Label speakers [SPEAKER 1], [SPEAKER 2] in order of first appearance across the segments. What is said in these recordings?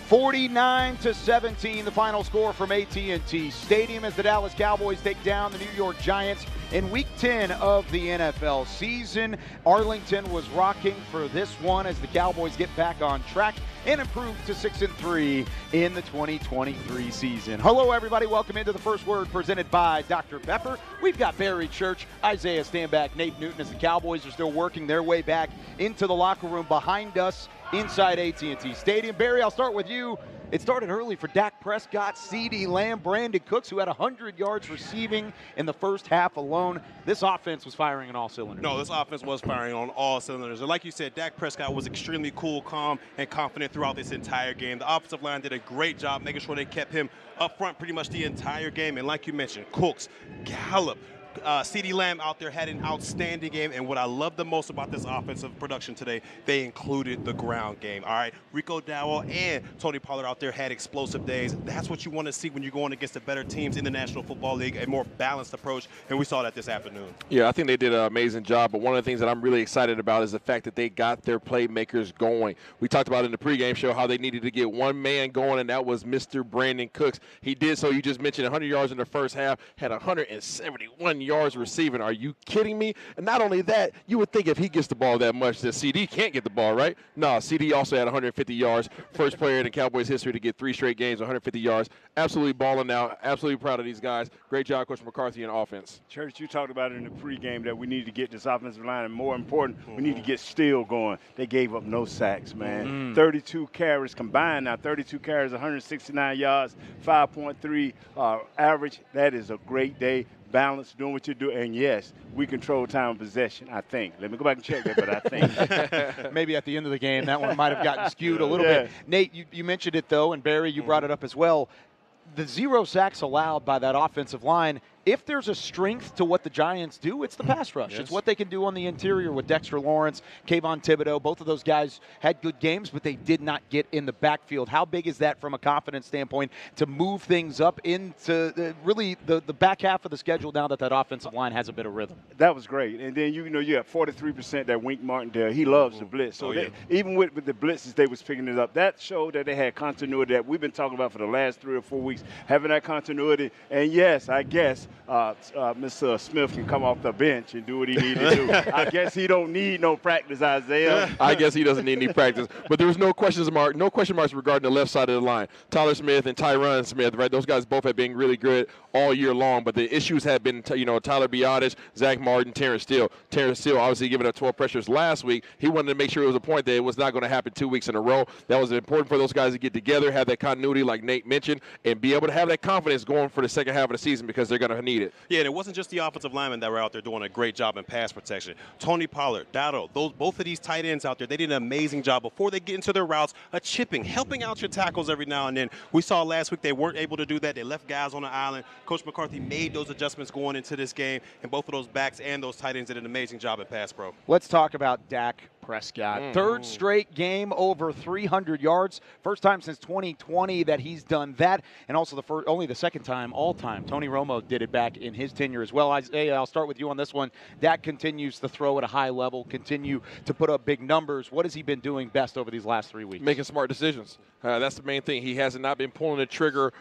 [SPEAKER 1] 49-17, the final score from AT&T Stadium as the Dallas Cowboys take down the New York Giants in Week 10 of the NFL season. Arlington was rocking for this one as the Cowboys get back on track and improve to 6-3 in the 2023 season. Hello, everybody. Welcome into the First Word presented by Dr. Pepper. We've got Barry Church, Isaiah Stanback, Nate Newton as the Cowboys are still working their way back into the locker room behind us inside AT&T Stadium. Barry, I'll start with you. It started early for Dak Prescott, CeeDee Lamb, Brandon Cooks, who had 100 yards receiving in the first half alone. This offense was firing on all cylinders.
[SPEAKER 2] No, this offense was firing on all cylinders. And like you said, Dak Prescott was extremely cool, calm, and confident throughout this entire game. The offensive line did a great job making sure they kept him up front pretty much the entire game. And like you mentioned, Cooks, Gallup, CeeDee Lamb out there had an outstanding game, and what I love the most about this offensive production today, they included the ground game. All right, Rico Dowell and Tony Pollard out there had explosive days. That's what you want to see when you're going against the better teams in the National Football League, a more balanced approach, and we saw that this afternoon.
[SPEAKER 3] Yeah, I think they did an amazing job, but one of the things that I'm really excited about is the fact that they got their playmakers going. We talked about in the pregame show how they needed to get one man going, and that was Mr. Brandon Cooks. He did so. You just mentioned 100 yards in the first half, had 171 yards receiving. Are you kidding me? And not only that, you would think if he gets the ball that much that CD can't get the ball, right? No, CD also had 150 yards. First player in the Cowboys history to get 3 straight games, 150 yards. Absolutely balling out. Absolutely proud of these guys. Great job, Coach McCarthy, in offense.
[SPEAKER 4] Church, you talked about it in the pregame that we need to get this offensive line, and more important, we need to get Steele going. They gave up no sacks, man. 32 carries combined now. 32 carries, 169 yards, 5.3 average. That is a great day. Balance, doing what you do, and yes, we control time of possession, I think. Let me go back and check that, but I think.
[SPEAKER 1] Maybe at the end of the game, that one might have gotten skewed a little bit. Nate, you mentioned it, though, and Barry, you brought it up as well. The 0 sacks allowed by that offensive line, if there's a strength to what the Giants do, it's the pass rush.
[SPEAKER 3] Yes.
[SPEAKER 1] It's what they can do on the interior with Dexter Lawrence, Kayvon Thibodeau. Both of those guys had good games, but they did not get in the backfield. How big is that from a confidence standpoint to move things up into really the back half of the schedule now that offensive line has a bit of rhythm?
[SPEAKER 4] That was great. And then, you have 43% that Wink Martindale. He loves the blitz. So even with the blitzes, they was picking it up. That showed that they had continuity that we've been talking about for the last 3 or 4 weeks, having that continuity. And, yes, I guess Mr. Smith can come off the bench and do what he needs to do. I guess he don't need no practice, Isaiah.
[SPEAKER 3] I guess he doesn't need any practice. But there was no question marks regarding the left side of the line. Tyler Smith and Tyron Smith, right? Those guys both have been really good all year long. But the issues have been, Tyler Biadasz, Zach Martin, Terrence Steele. Terrence Steele obviously giving up 12 pressures last week. He wanted to make sure it was a point that it was not going to happen 2 weeks in a row. That was important for those guys to get together, have that continuity like Nate mentioned, and be able to have that confidence going for the second half of the season because they're going to need it.
[SPEAKER 2] Yeah, and it wasn't just the offensive linemen that were out there doing a great job in pass protection. Tony Pollard, Dowdle, both of these tight ends out there, they did an amazing job before they get into their routes, chipping, helping out your tackles every now and then. We saw last week they weren't able to do that. They left guys on the island. Coach McCarthy made those adjustments going into this game, and both of those backs and those tight ends did an amazing job at pass pro.
[SPEAKER 1] Let's talk about Dak Prescott. Third straight game over 300 yards. First time since 2020 that he's done that, and also only the second time all time. Tony Romo did it back in his tenure as well. Isaiah, I'll start with you on this one. Dak continues to throw at a high level, continue to put up big numbers. What has he been doing best over these last 3 weeks?
[SPEAKER 3] Making smart decisions. That's the main thing. He has not been pulling the trigger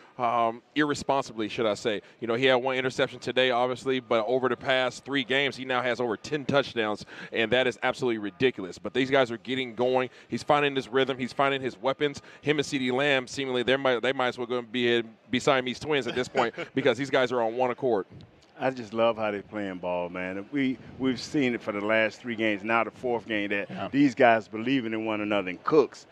[SPEAKER 3] irresponsibly, should I say. He had 1 interception today, obviously, but over the past 3 games, he now has over 10 touchdowns, and that is absolutely ridiculous. But these guys are getting going. He's finding his rhythm. He's finding his weapons. Him and CeeDee Lamb, seemingly, they might as well go and be Siamese twins at this point because these guys are on one accord.
[SPEAKER 4] I just love how they're playing ball, man. We've seen it for the last 3 games, now the 4th game, that these guys believing in one another. And Cooks,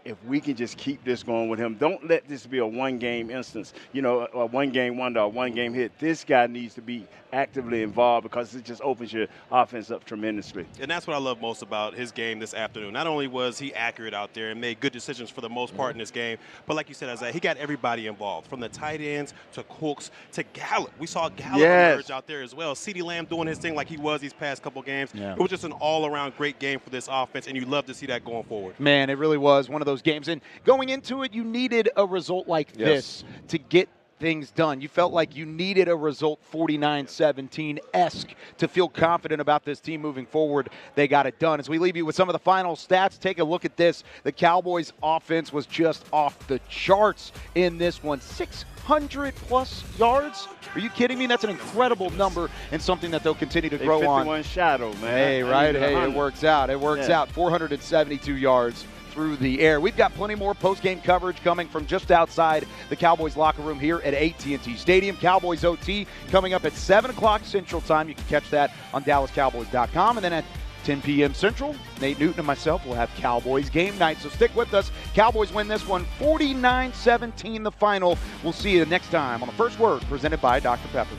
[SPEAKER 4] if we can just keep this going with him, don't let this be a one-game instance, a one-game wonder, a one-game hit. This guy needs to be actively involved because it just opens your offense up tremendously.
[SPEAKER 2] And that's what I love most about his game this afternoon. Not only was he accurate out there and made good decisions for the most part in this game, but like you said, Isaiah, he got everybody involved, from the tight ends to Cooks to Gallup. We saw Gallup emerge out there as well. CeeDee Lamb doing his thing like he was these past couple games. It was just an all-around great game for this offense, and you love to see that going forward.
[SPEAKER 1] Man, it really was one of those games. And going into it, you needed a result like this to get things done. You felt like you needed a result 49-17-esque to feel confident about this team moving forward. They got it done. As we leave you with some of the final stats, take a look at this. The Cowboys offense was just off the charts in this one. 600-plus yards? Are you kidding me? That's an incredible number and something that they'll continue to grow on.
[SPEAKER 4] 51 shadow, man.
[SPEAKER 1] Hey, right? Hey, it works out. It works out. 472 yards through the air. We've got plenty more post-game coverage coming from just outside the Cowboys locker room here at AT&T Stadium. Cowboys OT coming up at 7 o'clock Central Time. You can catch that on DallasCowboys.com. And then at 10 p.m. Central, Nate Newton and myself will have Cowboys game night. So stick with us. Cowboys win this one 49-17 the final. We'll see you next time on The First Word presented by Dr. Pepper.